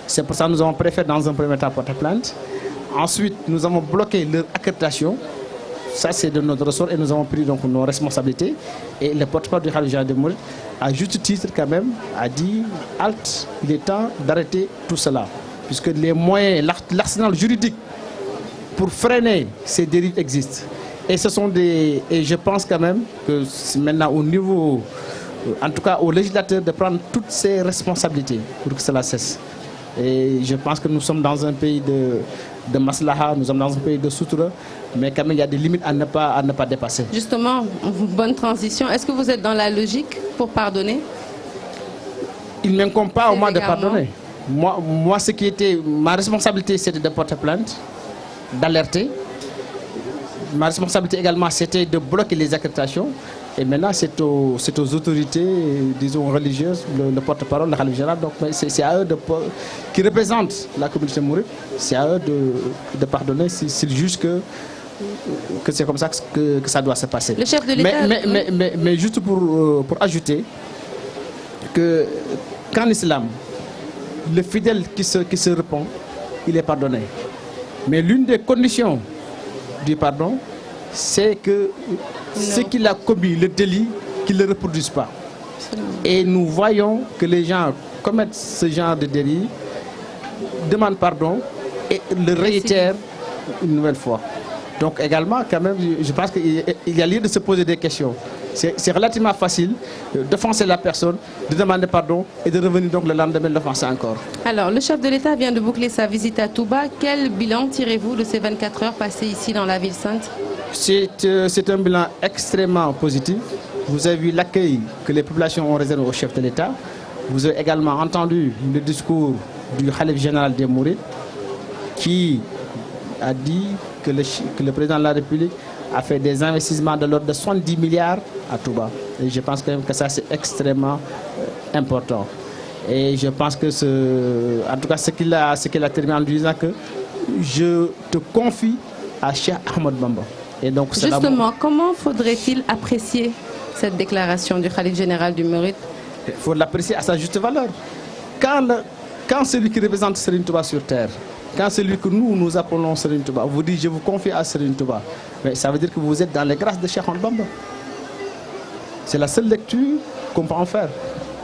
S4: C'est pour ça que nous avons préféré dans un premier temps porter plainte. Ensuite, nous avons bloqué leur accréditation. Ça, c'est de notre ressort et nous avons pris donc nos responsabilités. Et le porte-parole du Khalif général des Mourides, à juste titre quand même, a dit halte, il est temps d'arrêter tout cela. Puisque les moyens, l'arsenal juridique pour freiner ces dérives existent. Et ce sont et je pense quand même que maintenant au niveau, en tout cas au législateur, de prendre toutes ses responsabilités pour que cela cesse. Et je pense que nous sommes dans un pays de maslaha, nous sommes dans un pays de soutura, mais quand même il y a des limites à ne pas dépasser.
S2: Justement, bonne transition. Est-ce que vous êtes dans la logique pour pardonner?
S4: Il ne m'incombe pas au moins de pardonner. Moi, ce qui était ma responsabilité, c'était de porter plainte, d'alerter. Ma responsabilité également, c'était de bloquer les accréditations. Et maintenant, c'est aux autorités, disons, religieuses, le porte-parole, le Khalif général. Donc, c'est à eux qui représentent la communauté mouride, c'est à eux de pardonner s'ils jugent que c'est comme ça que ça doit se passer.
S2: Le chef de l'État...
S4: Mais juste pour ajouter que qu'en islam, le fidèle qui se répand, il est pardonné. Mais l'une des conditions du pardon, c'est que ce qu'il a commis, le délit, qu'il ne le reproduise pas. Et nous voyons que les gens commettent ce genre de délit, demandent pardon et le réitèrent une nouvelle fois. Donc également, quand même, je pense qu'il y a lieu de se poser des questions. C'est relativement facile d'offenser la personne, de demander pardon et de revenir donc le lendemain de l'offenser encore.
S2: Alors, le chef de l'État vient de boucler sa visite à Touba. Quel bilan tirez-vous de ces 24 heures passées ici dans la ville sainte?
S4: C'est un bilan extrêmement positif. Vous avez vu l'accueil que les populations ont réservé au chef de l'État. Vous avez également entendu le discours du Khalif général des Mourides qui a dit que le président de la République a fait des investissements de l'ordre de 70 milliards à Touba. Et je pense quand même que ça c'est extrêmement important. Et je pense que en tout cas ce qu'il a terminé en disant que je te confie à Cheikh Ahmed Bamba. Et donc,
S2: justement, comment faudrait-il apprécier cette déclaration du Khalif général du Mouride?
S4: Il faut l'apprécier à sa juste valeur. Quand celui qui représente Serigne Touba sur terre, quand celui que nous appelons Serigne Touba vous dit je vous confie à Serigne Touba, mais ça veut dire que vous êtes dans les grâces de Cheikh Ahmed Bamba. C'est la seule lecture qu'on peut en faire.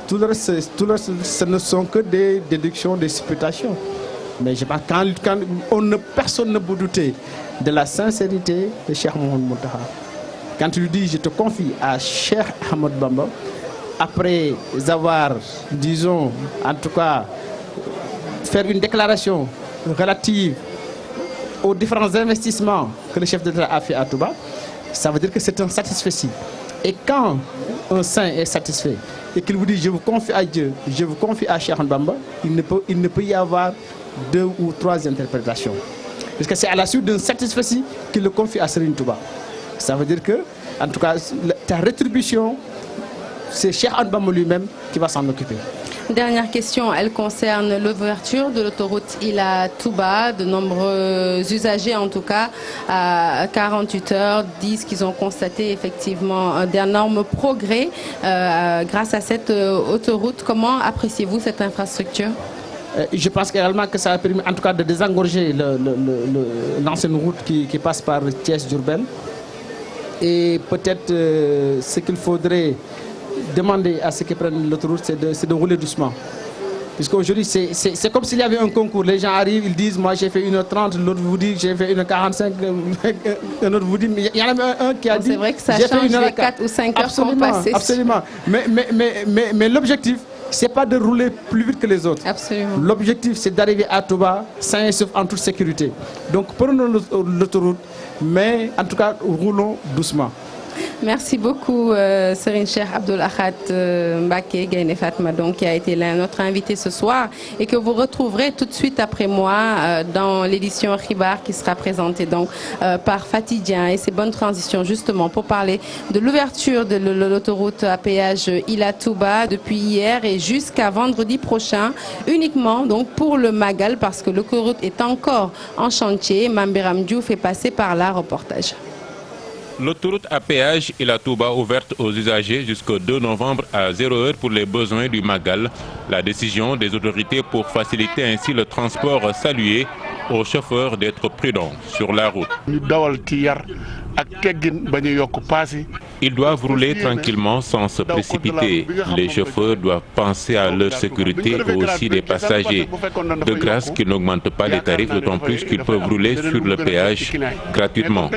S4: Tout le reste, ce ne sont que des déductions, des supputations. Mais je pense que personne ne peut douter de la sincérité de Cheikh Mohamed Mountakha. Quand il lui dit je te confie à Cheikh Ahmed Bamba, après avoir, disons, en tout cas, faire une déclaration relative aux différents investissements que le chef de l'État a fait à Touba, ça veut dire que c'est un satisfait. Et quand un saint est satisfait et qu'il vous dit je vous confie à Dieu, je vous confie à Cheikh Ahmed Bamba, il ne peut y avoir deux ou trois interprétations. Parce que c'est à la suite d'un satisfait qu'il le confie à Serigne Touba. Ça veut dire que, en tout cas, ta rétribution, c'est Cheikh Ahmadou Bamba lui-même qui va s'en occuper.
S2: Dernière question, elle concerne l'ouverture de l'autoroute Ila-Touba. De nombreux usagers, en tout cas, à 48 heures, disent qu'ils ont constaté effectivement d'énormes progrès grâce à cette autoroute. Comment appréciez-vous cette infrastructure?
S4: Je pense également que ça a permis, en tout cas, de désengorger l'ancienne route qui passe par Thiès-Diourbel. Et peut-être ce qu'il faudrait demander à ceux qui prennent l'autoroute, c'est de rouler doucement. Puisqu'aujourd'hui, c'est comme s'il y avait un concours. Les gens arrivent, ils disent, moi j'ai fait 1h30, l'autre vous dit, j'ai fait 1h45, un autre vous dit, mais il y en a un qui a dit,
S2: c'est vrai que ça change les 4 ou 5 heures qu'on passe.
S4: Absolument. Mais l'objectif, c'est pas de rouler plus vite que les autres.
S2: Absolument.
S4: L'objectif, c'est d'arriver à Touba sain et sauf en toute sécurité. Donc prenons l'autoroute, mais en tout cas, roulons doucement.
S2: Merci beaucoup Serigne Cheikh Abdoul Ahad Mbacké Gaïndé Fatma, donc, qui a été notre invité ce soir et que vous retrouverez tout de suite après moi dans l'édition Xibar qui sera présentée donc par Fatih Dieng. Et c'est bonne transition justement pour parler de l'ouverture de l'autoroute à péage Ila-Touba depuis hier et jusqu'à vendredi prochain, uniquement donc pour le Magal, parce que l'autoroute est encore en chantier. Mame Biram Diouf est passé par là, reportage.
S23: L'autoroute à péage Ila-Touba ouverte aux usagers jusqu'au 2 novembre à 0h pour les besoins du Magal. La décision des autorités pour faciliter ainsi le transport saluée aux chauffeurs d'être prudents sur la route. Ils doivent rouler tranquillement sans se précipiter. Les chauffeurs doivent penser à leur sécurité et aussi des passagers. De grâce qu'ils n'augmentent pas les tarifs, d'autant plus qu'ils peuvent rouler sur le péage gratuitement.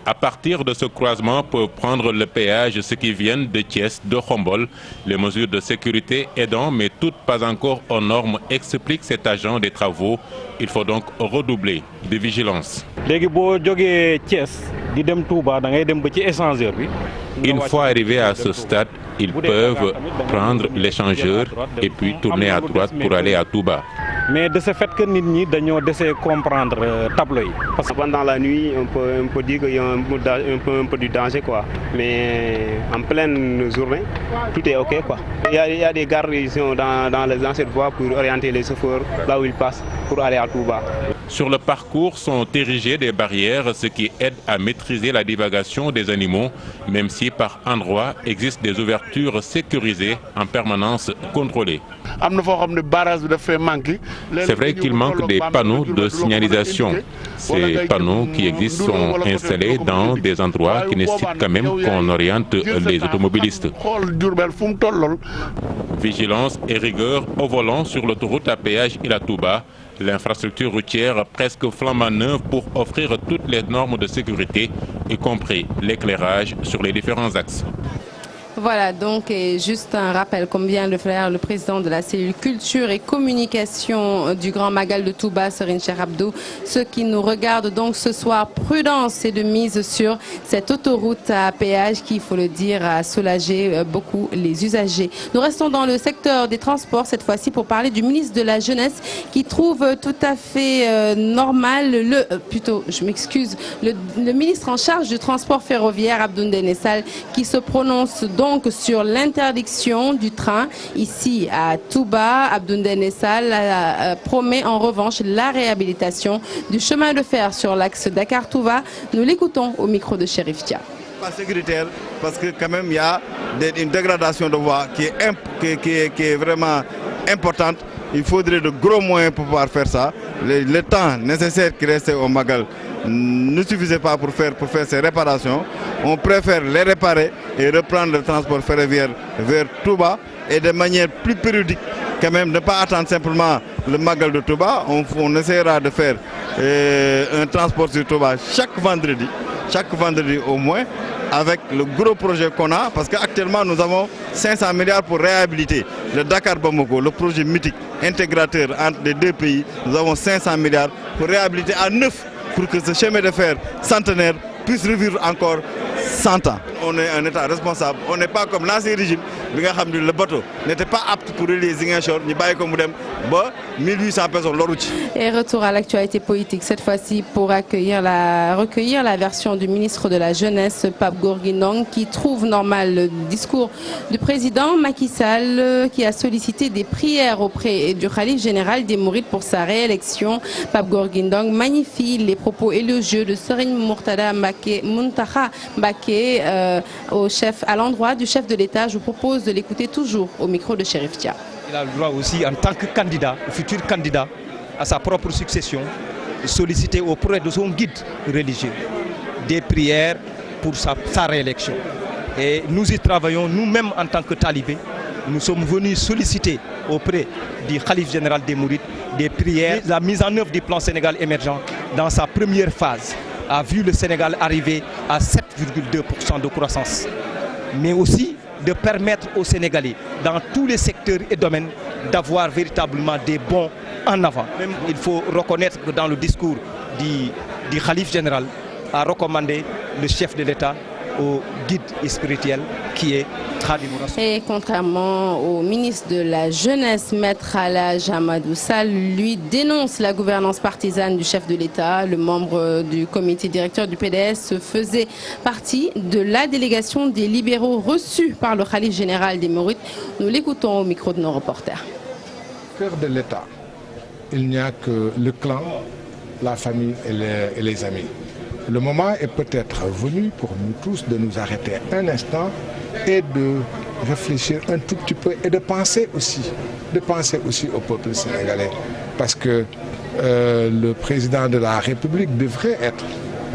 S23: À partir de ce croisement peuvent prendre le péage ceux qui viennent de Thiès, de Khombol. Les mesures de sécurité aidant, mais toutes pas encore aux normes, explique cet agent des travaux. Il faut donc redoubler de vigilance. Une fois arrivés à ce stade, ils peuvent prendre l'échangeur et puis tourner à droite pour aller à Touba.
S6: Mais de ce fait que nous devons essayer de comprendre le tableau. Parce que pendant la nuit, on peut dire qu'il y a un peu de danger, quoi. Mais en pleine journée, tout est OK, quoi. Il y a des gares dans les anciennes voies pour orienter les chauffeurs là où ils passent pour aller à Touba.
S23: Sur le parcours sont érigées des barrières, ce qui aide à maîtriser la divagation des animaux, même si par endroits existent des ouvertures sécurisées en permanence contrôlées. C'est vrai qu'il manque des panneaux de signalisation. Ces panneaux qui existent sont installés dans des endroits qui nécessitent quand même qu'on oriente les automobilistes. Vigilance et rigueur au volant sur l'autoroute à péage Ila-Touba. L'infrastructure routière presque flambant neuve pour offrir toutes les normes de sécurité, y compris l'éclairage sur les différents axes.
S2: Voilà, donc, et juste un rappel, comme vient de le faire le président de la cellule culture et communication du Grand Magal de Touba, Serigne Cheikh Abdou. Ceux qui nous regardent donc ce soir, prudence et de mise sur cette autoroute à péage qui, il faut le dire, a soulagé beaucoup les usagers. Nous restons dans le secteur des transports, cette fois-ci pour parler du ministre de la Jeunesse qui trouve tout à fait normal, le ministre en charge du transport ferroviaire, Abdou Ndéné Sall, qui se prononce donc sur l'interdiction du train ici à Touba. Abdou Ndéné Sall promet en revanche la réhabilitation du chemin de fer sur l'axe Dakar-Touba. Nous l'écoutons au micro de Chérif Dia.
S7: Pas sécuritaire parce que quand même il y a une dégradation de voie qui est vraiment importante. Il faudrait de gros moyens pour pouvoir faire ça. Le temps nécessaire qui restait au Magal ne suffisait pas pour faire ces réparations. On préfère les réparer et reprendre le transport ferroviaire vers Touba et de manière plus périodique. Quand même, ne pas attendre simplement le Magal de Touba. On essaiera de faire un transport sur Touba chaque vendredi au moins, avec le gros projet qu'on a, parce qu'actuellement nous avons 500 milliards pour réhabiliter le Dakar-Bamako, le projet mythique intégrateur entre les deux pays. Nous avons 500 milliards pour réhabiliter à neuf pour que ce chemin de fer centenaire puisse revivre encore 100 ans. On est un État responsable, on n'est pas comme l'ancien régime le bateau n'était pas apte pour relier Ziguinchor, ñu bàyyi ko mu dem ba 1800 personnes loru ci.
S2: Et retour à l'actualité politique, cette fois-ci pour recueillir la version du ministre de la Jeunesse, Pape Gorgui Ndong, qui trouve normal le discours du président Macky Sall, qui a sollicité des prières auprès du Khalife général des Mourides pour sa réélection. Pape Gorgui Ndong magnifie les propos élogieux de Serigne Mountakha Mbacké à l'endroit du chef de l'État. Je vous propose de l'écouter toujours au micro de Chérif Dia.
S5: Il a le droit aussi, en tant que candidat, futur candidat, à sa propre succession, de solliciter auprès de son guide religieux des prières pour sa réélection. Et nous y travaillons, nous-mêmes en tant que talibés, nous sommes venus solliciter auprès du Khalife général des Mourides des prières. La mise en œuvre du plan Sénégal émergent dans sa première phase a vu le Sénégal arriver à 7,2% de croissance. Mais aussi de permettre aux Sénégalais, dans tous les secteurs et domaines, d'avoir véritablement des bons en avant. Même, il faut reconnaître que dans le discours du Khalife général, a recommandé le chef de l'État au guide spirituel qui est Khadimou Rassoul.
S2: Et contrairement au ministre de la Jeunesse, Maître Alhadji Amadou Sall, lui dénonce la gouvernance partisane du chef de l'État. Le membre du comité directeur du PDS faisait partie de la délégation des libéraux reçus par le Khalife général des Mourides. Nous l'écoutons au micro de nos reporters.
S3: Au cœur de l'État, il n'y a que le clan, la famille et les amis. Le moment est peut-être venu pour nous tous de nous arrêter un instant et de réfléchir un tout petit peu et de penser aussi au peuple sénégalais. Parce que le président de la République devrait être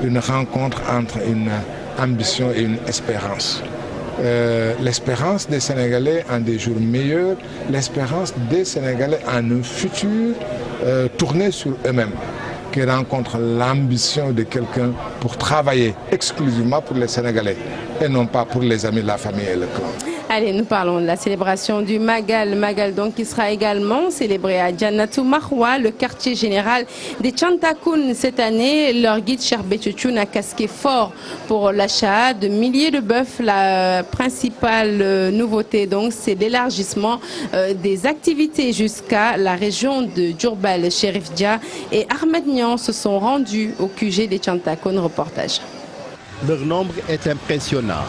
S3: une rencontre entre une ambition et une espérance. L'espérance des Sénégalais en des jours meilleurs, l'espérance des Sénégalais en un futur tourné sur eux-mêmes, qui rencontre l'ambition de quelqu'un pour travailler exclusivement pour les Sénégalais et non pas pour les amis, la famille et le clan.
S2: Allez, nous parlons de la célébration du Magal. Magal donc qui sera également célébré à Jannatul Mahwa, le quartier général des Tchantakoun. Cette année, leur guide Cheikh Béthio Thioune a casqué fort pour l'achat de milliers de bœufs. La principale nouveauté donc, c'est l'élargissement des activités jusqu'à la région de Diourbel. Chérif Dia et Ahmed Niang se sont rendus au QG des Tchantakoun. Reportage.
S8: Leur nombre est impressionnant.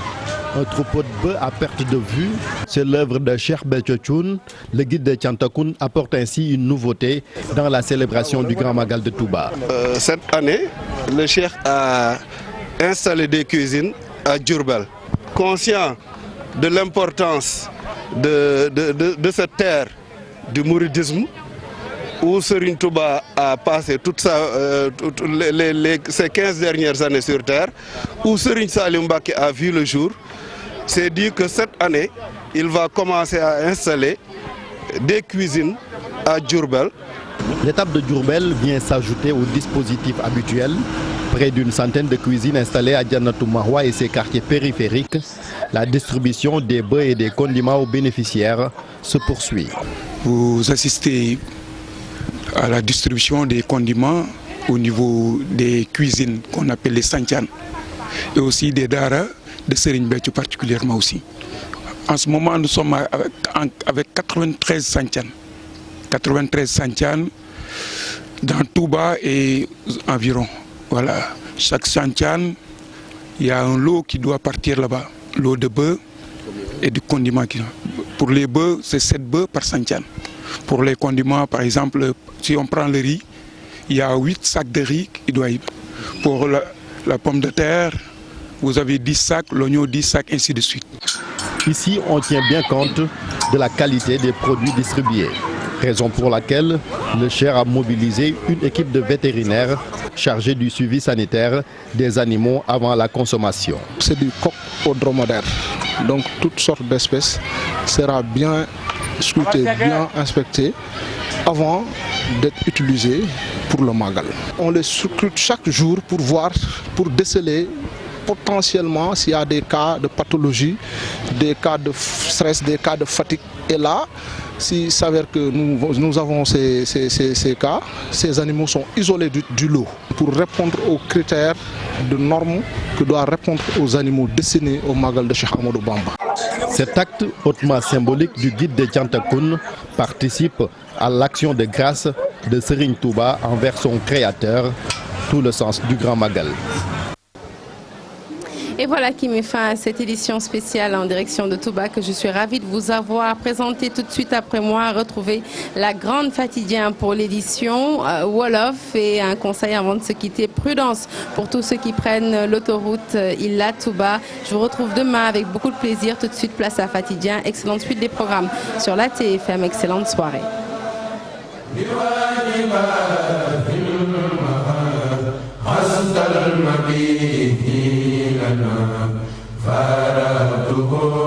S8: Un troupeau de bœufs à perte de vue, c'est l'œuvre de Cheikh Béthio Thioune. Le guide de Tchantakoun apporte ainsi une nouveauté dans la célébration du Grand Magal de Touba.
S9: Cette année, le Cheikh a installé des cuisines à Diourbel. Conscient de l'importance de cette terre du mouridisme, où Serigne Touba a passé ces 15 dernières années sur terre, où Serigne Salim Mbacké a vu le jour, s'est dit que cette année, il va commencer à installer des cuisines à Diourbel.
S8: L'étape de Diourbel vient s'ajouter au dispositif habituel. Près d'une centaine de cuisines installées à Jannatul Mahwa et ses quartiers périphériques. La distribution des bœufs et des condiments aux bénéficiaires se poursuit.
S10: Vous assistez à la distribution des condiments au niveau des cuisines qu'on appelle les Santian et aussi des Dara de Serigne Béthio particulièrement aussi. En ce moment, nous sommes avec 93 Santian. 93 Santian dans Touba et environ. Voilà. Chaque Santian, il y a un lot qui doit partir là-bas. Lot de bœufs et de condiments. Pour les bœufs, c'est 7 bœufs par Santian. Pour les condiments, par exemple, si on prend le riz, il y a 8 sacs de riz qui doivent y. Pour la pomme de terre, vous avez 10 sacs, l'oignon 10 sacs, ainsi de suite.
S8: Ici, on tient bien compte de la qualité des produits distribués. Raison pour laquelle le Cheikh a mobilisé une équipe de vétérinaires chargée du suivi sanitaire des animaux avant la consommation.
S3: C'est du coq au dromadaire. Donc toutes sortes d'espèces sera bien scruté, bien inspecté avant d'être utilisé pour le Magal. On les scrute chaque jour pour voir, pour déceler potentiellement s'il y a des cas de pathologie, des cas de stress, des cas de fatigue. Et là,
S11: s'il s'avère que nous avons ces cas, ces animaux sont isolés du lot pour répondre aux critères de normes que doivent répondre aux animaux destinés au Magal de Cheikh Ahmadou Bamba.
S8: Cet acte hautement symbolique du guide de Tiantakoun participe à l'action de grâce de Serigne Touba envers son créateur, tout le sens du Grand Magal.
S2: Et voilà qui met fin à cette édition spéciale en direction de Touba que je suis ravie de vous avoir présenté tout de suite après moi. Retrouver la grande Fatidien pour l'édition Wolof et un conseil avant de se quitter, prudence pour tous ceux qui prennent l'autoroute Ila Touba. Je vous retrouve demain avec beaucoup de plaisir. Tout de suite, place à Fatidien. Excellente suite des programmes sur la TFM. Excellente soirée.
S12: فارقته